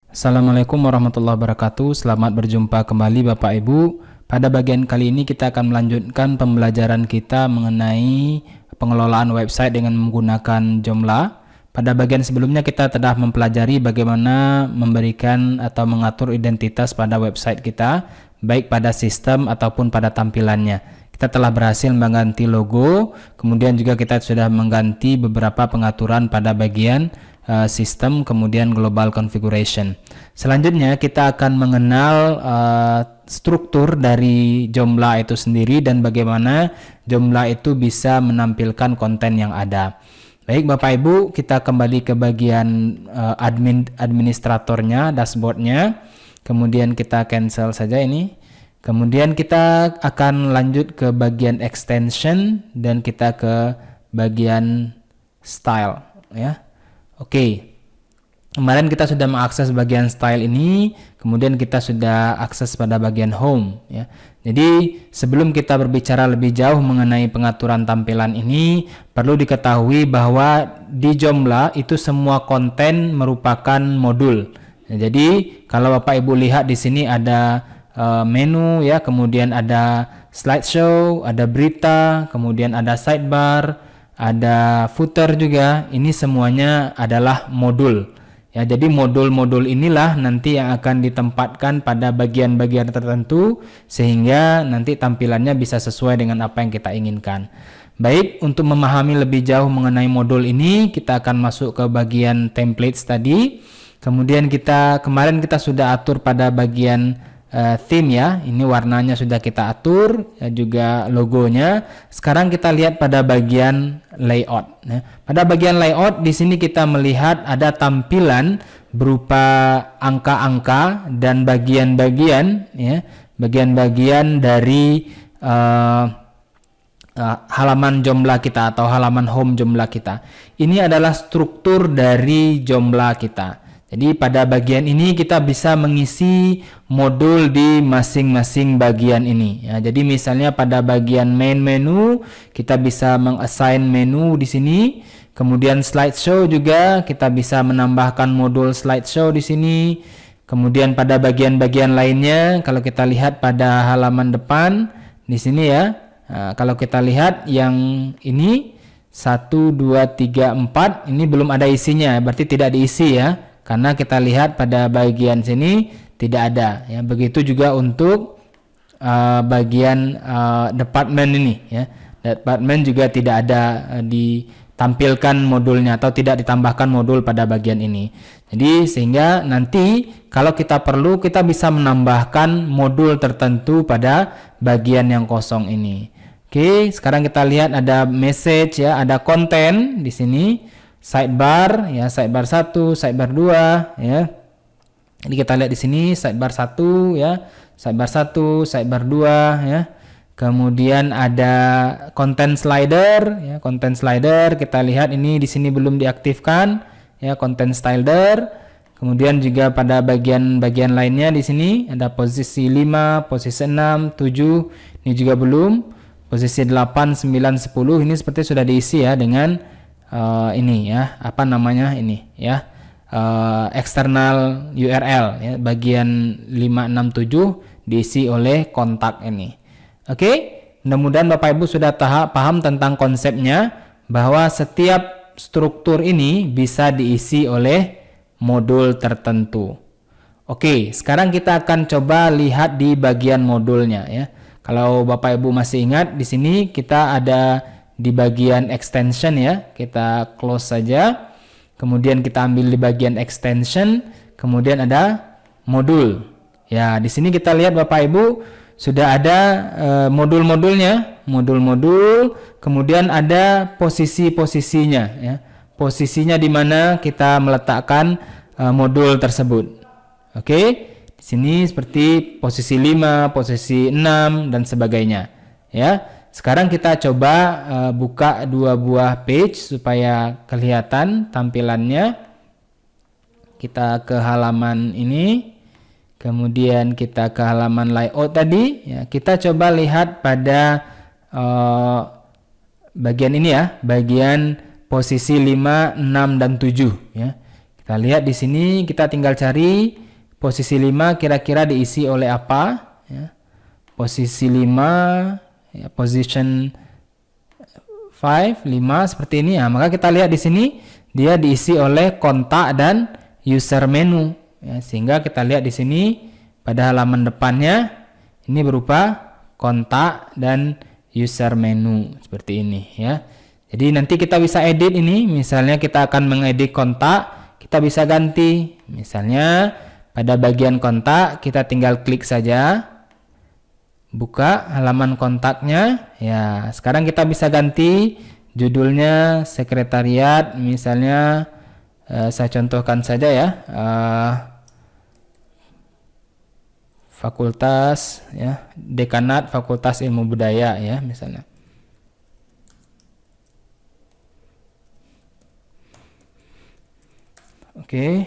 Assalamualaikum warahmatullahi wabarakatuh. Selamat berjumpa kembali Bapak Ibu. Pada bagian kali ini kita akan melanjutkan pembelajaran kita mengenai pengelolaan website dengan menggunakan Joomla. Pada bagian sebelumnya kita telah mempelajari bagaimana memberikan atau mengatur identitas pada website kita, baik pada sistem ataupun pada tampilannya. Kita telah berhasil mengganti logo, kemudian juga kita sudah mengganti beberapa pengaturan pada bagian sistem, kemudian global configuration. Selanjutnya kita akan mengenal struktur dari Joomla itu sendiri dan bagaimana Joomla itu bisa menampilkan konten yang ada. Baik Bapak Ibu, kita kembali ke bagian administratornya, dashboardnya. Kemudian kita cancel saja ini. Kemudian kita akan lanjut ke bagian extension dan kita ke bagian style, ya. Oke, kemarin kita sudah mengakses bagian style ini, kemudian kita sudah akses pada bagian home, ya. Jadi sebelum kita berbicara lebih jauh mengenai pengaturan tampilan ini, perlu diketahui bahwa di Joomla itu semua konten merupakan modul. Ya, jadi kalau Bapak Ibu lihat di sini ada menu, ya, kemudian ada slideshow, ada berita, kemudian ada sidebar, ada footer juga. Ini semuanya adalah modul, ya. Jadi modul-modul inilah nanti yang akan ditempatkan pada bagian-bagian tertentu sehingga nanti tampilannya bisa sesuai dengan apa yang kita inginkan. Baik, untuk memahami lebih jauh mengenai modul ini, kita akan masuk ke bagian templates tadi. Kemudian kemarin kita sudah atur pada bagian theme, ya. Ini warnanya sudah kita atur, ya, juga logonya. Sekarang kita lihat pada bagian layout, ya. Pada bagian layout di sini kita melihat ada tampilan berupa angka-angka dan bagian-bagian, ya, bagian-bagian dari halaman Joomla kita atau halaman home Joomla kita. Ini adalah struktur dari Joomla kita. Jadi pada bagian ini kita bisa mengisi modul di masing-masing bagian ini, ya. Jadi misalnya pada bagian main menu kita bisa mengassign menu di sini. Kemudian slideshow juga kita bisa menambahkan modul slideshow di sini. Kemudian pada bagian-bagian lainnya kalau kita lihat pada halaman depan di sini, ya. Nah, kalau kita lihat yang ini 1 2 3 4 ini belum ada isinya, berarti tidak diisi, ya. Karena kita lihat pada bagian sini tidak ada, ya. Begitu juga untuk bagian department ini, ya. Department juga tidak ada ditampilkan modulnya atau tidak ditambahkan modul pada bagian ini. Jadi sehingga nanti kalau kita perlu kita bisa menambahkan modul tertentu pada bagian yang kosong ini. Oke, sekarang kita lihat ada message, ya, ada konten di sini. Sidebar, ya, sidebar 1, sidebar 2, ya. Jadi kita lihat di sini sidebar 1, ya, sidebar 1, sidebar 2, ya. Kemudian ada content slider, ya, content slider kita lihat ini di sini belum diaktifkan, ya, content slider. Kemudian juga pada bagian-bagian lainnya di sini ada posisi 5, posisi 6, 7, ini juga belum. Posisi 8, 9, 10 ini seperti sudah diisi, ya, dengan ini, ya, apa namanya ini, ya, external URL, ya, bagian 5, 6, 7 diisi oleh kontak ini. Oke, mudah-mudahan Bapak Ibu sudah paham tentang konsepnya bahwa setiap struktur ini bisa diisi oleh modul tertentu. Oke, sekarang kita akan coba lihat di bagian modulnya, ya. Kalau Bapak Ibu masih ingat di sini kita ada di bagian extension, ya. Kita close saja. Kemudian kita ambil di bagian extension, kemudian ada modul. Ya, di sini kita lihat Bapak Ibu sudah ada modul-modulnya, modul-modul, kemudian ada posisi-posisinya, ya. Posisinya di mana kita meletakkan modul tersebut. Oke. Di sini seperti posisi 5, posisi 6 dan sebagainya, ya. Sekarang kita coba buka dua buah page supaya kelihatan tampilannya. Kita ke halaman ini, kemudian kita ke halaman layout tadi, ya. Kita coba lihat pada bagian ini, ya, bagian posisi 5, 6 dan 7, ya. Kita lihat di sini, kita tinggal cari posisi 5 kira-kira diisi oleh apa, ya. Posisi 5, ya, position 5 seperti ini ya. Maka kita lihat di sini dia diisi oleh kontak dan user menu, ya. Sehingga kita lihat di sini pada halaman depannya ini berupa kontak dan user menu seperti ini, ya. Jadi nanti kita bisa edit ini, misalnya kita akan mengedit kontak, kita bisa ganti, misalnya pada bagian kontak kita tinggal klik saja, buka halaman kontaknya, ya. Sekarang kita bisa ganti judulnya sekretariat, misalnya saya contohkan saja ya, fakultas, ya, dekanat Fakultas Ilmu Budaya, ya, misalnya. Oke.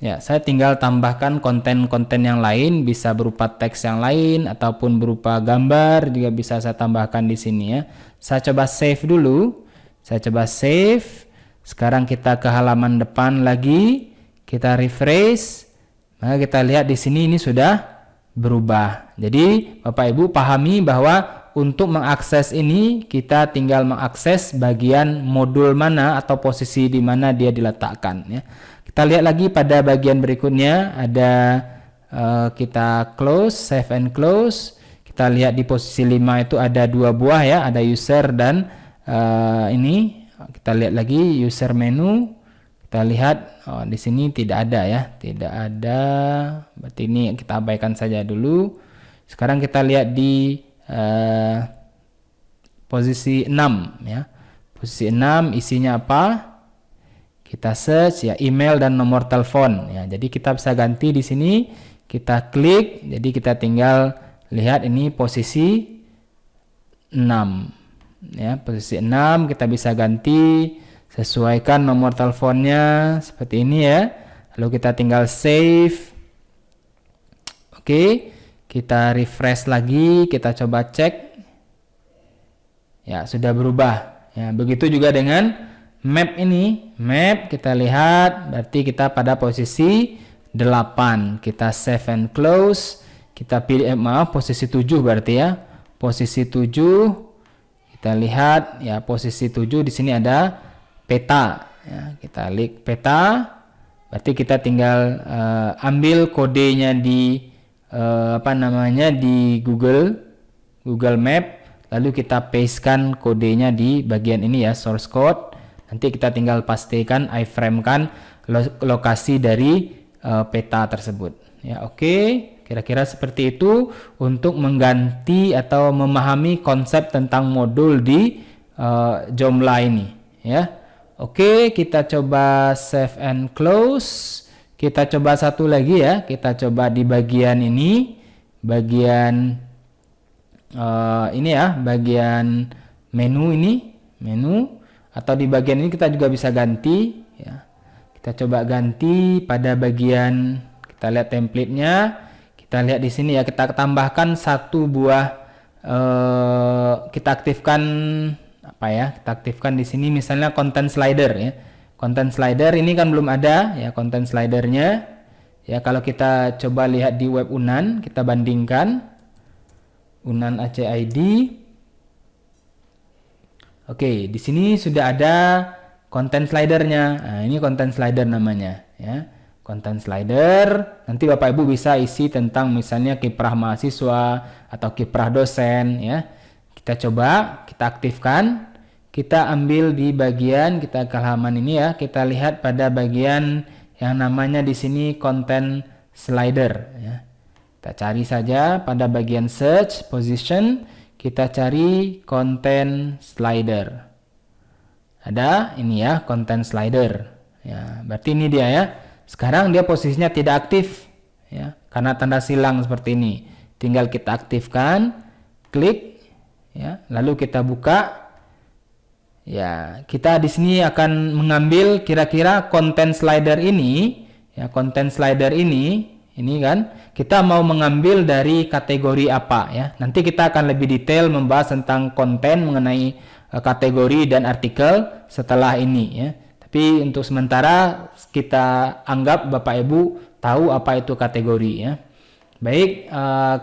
Ya, saya tinggal tambahkan konten-konten yang lain, bisa berupa teks yang lain ataupun berupa gambar juga bisa saya tambahkan di sini, ya. Saya coba save dulu. Saya coba save. Sekarang kita ke halaman depan lagi, kita refresh. Maka kita lihat di sini ini sudah berubah. Jadi, Bapak Ibu pahami bahwa untuk mengakses ini, kita tinggal mengakses bagian modul mana atau posisi di mana dia diletakkan, ya. Kita lihat lagi pada bagian berikutnya, ada kita close, save and close. Kita lihat di posisi 5 itu ada 2 buah, ya, ada user dan ini. Kita lihat lagi user menu. Kita lihat di sini tidak ada, ya, tidak ada. Berarti ini kita abaikan saja dulu. Sekarang kita lihat di posisi 6, ya. Posisi 6 isinya apa? Kita search, ya, email dan nomor telepon, ya. Jadi kita bisa ganti di sini, kita klik. Jadi kita tinggal lihat ini posisi 6, ya. Posisi 6 kita bisa ganti, sesuaikan nomor teleponnya seperti ini, ya. Lalu kita tinggal save. Oke. Kita refresh lagi, kita coba cek. Ya, sudah berubah. Ya, begitu juga dengan map ini. Map kita lihat, berarti kita pada posisi 8. Kita save and close. Kita pilih, posisi 7 berarti, ya. Posisi 7. Kita lihat, ya, posisi 7 di sini ada peta. Ya, kita klik peta. Berarti kita tinggal ambil kodenya di di Google Map, lalu kita pastekan kodenya di bagian ini, ya, source code. Nanti kita tinggal pastikan iframe-kan lokasi dari peta tersebut, ya. Oke, kira-kira seperti itu untuk mengganti atau memahami konsep tentang modul di Joomla ini, ya. Oke, kita coba save and close. Kita coba satu lagi, ya. Kita coba di bagian ini, bagian ini, ya, bagian menu ini, menu, atau di bagian ini kita juga bisa ganti, ya. Kita coba ganti pada bagian, kita lihat template-nya, kita lihat di sini, ya, kita tambahkan satu buah, kita aktifkan apa, ya? Kita aktifkan di sini misalnya content slider, ya. Content slider ini kan belum ada, ya, content slidernya, ya. Kalau kita coba lihat di web Unan, kita bandingkan Unan ACID. Oke, di sini sudah ada content slidernya. Nah, ini content slider namanya, ya. Content slider. Nanti Bapak Ibu bisa isi tentang misalnya kiprah mahasiswa atau kiprah dosen, ya. Kita coba, kita aktifkan. Kita ambil di bagian, kita ke halaman ini, ya. Kita lihat pada bagian yang namanya di sini content slider, ya. Kita cari saja pada bagian search position, kita cari content slider. Ada ini, ya, content slider, ya. Berarti ini dia, ya. Sekarang dia posisinya tidak aktif, ya, karena tanda silang seperti ini. Tinggal kita aktifkan, klik, ya, lalu kita buka. Ya, kita di sini akan mengambil kira-kira content slider ini, ya, content slider ini kan kita mau mengambil dari kategori apa, ya. Nanti kita akan lebih detail membahas tentang konten mengenai kategori dan artikel setelah ini ya. Tapi untuk sementara kita anggap Bapak Ibu tahu apa itu kategori ya. Baik,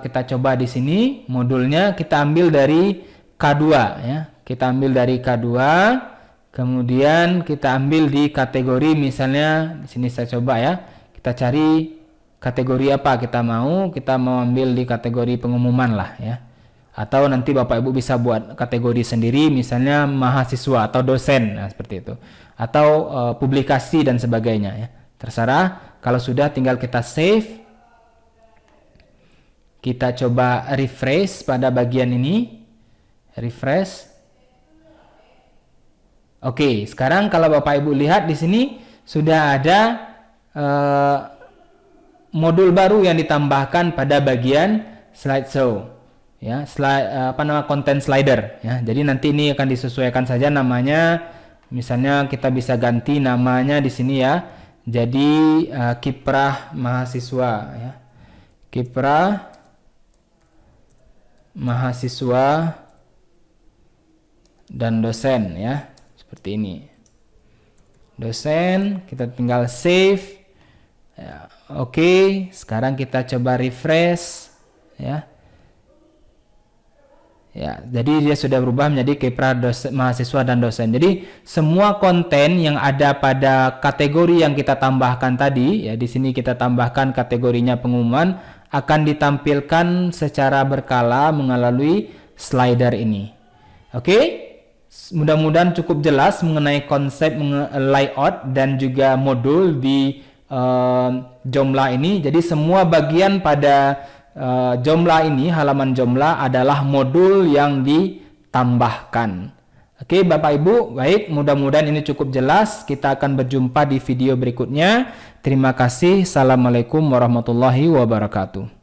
kita coba di sini modulnya kita ambil dari K2 ya. Kita ambil dari K2, kemudian kita ambil di kategori, misalnya di sini saya coba ya. Kita cari kategori apa kita mau ambil di kategori pengumuman lah ya. Atau nanti Bapak Ibu bisa buat kategori sendiri, misalnya mahasiswa atau dosen, nah, seperti itu. Atau publikasi dan sebagainya ya. Terserah. Kalau sudah tinggal kita save. Kita coba refresh pada bagian ini. Refresh. Oke, sekarang kalau Bapak Ibu lihat di sini sudah ada modul baru yang ditambahkan pada bagian slideshow. Ya, content slider ya. Jadi nanti ini akan disesuaikan saja namanya. Misalnya kita bisa ganti namanya di sini ya. Jadi kiprah mahasiswa ya. Kiprah mahasiswa dan dosen ya. Seperti ini. Dosen, kita tinggal save. Ya, oke, sekarang kita coba refresh ya. Ya, jadi dia sudah berubah menjadi kiprah mahasiswa dan dosen. Jadi semua konten yang ada pada kategori yang kita tambahkan tadi, ya di sini kita tambahkan kategorinya pengumuman, akan ditampilkan secara berkala melalui slider ini. Oke, mudah-mudahan cukup jelas mengenai konsep layout dan juga modul di Joomla ini. Jadi semua bagian pada Joomla ini, halaman Joomla adalah modul yang ditambahkan. Oke Bapak Ibu, baik, mudah-mudahan ini cukup jelas. Kita akan berjumpa di video berikutnya. Terima kasih. Assalamualaikum warahmatullahi wabarakatuh.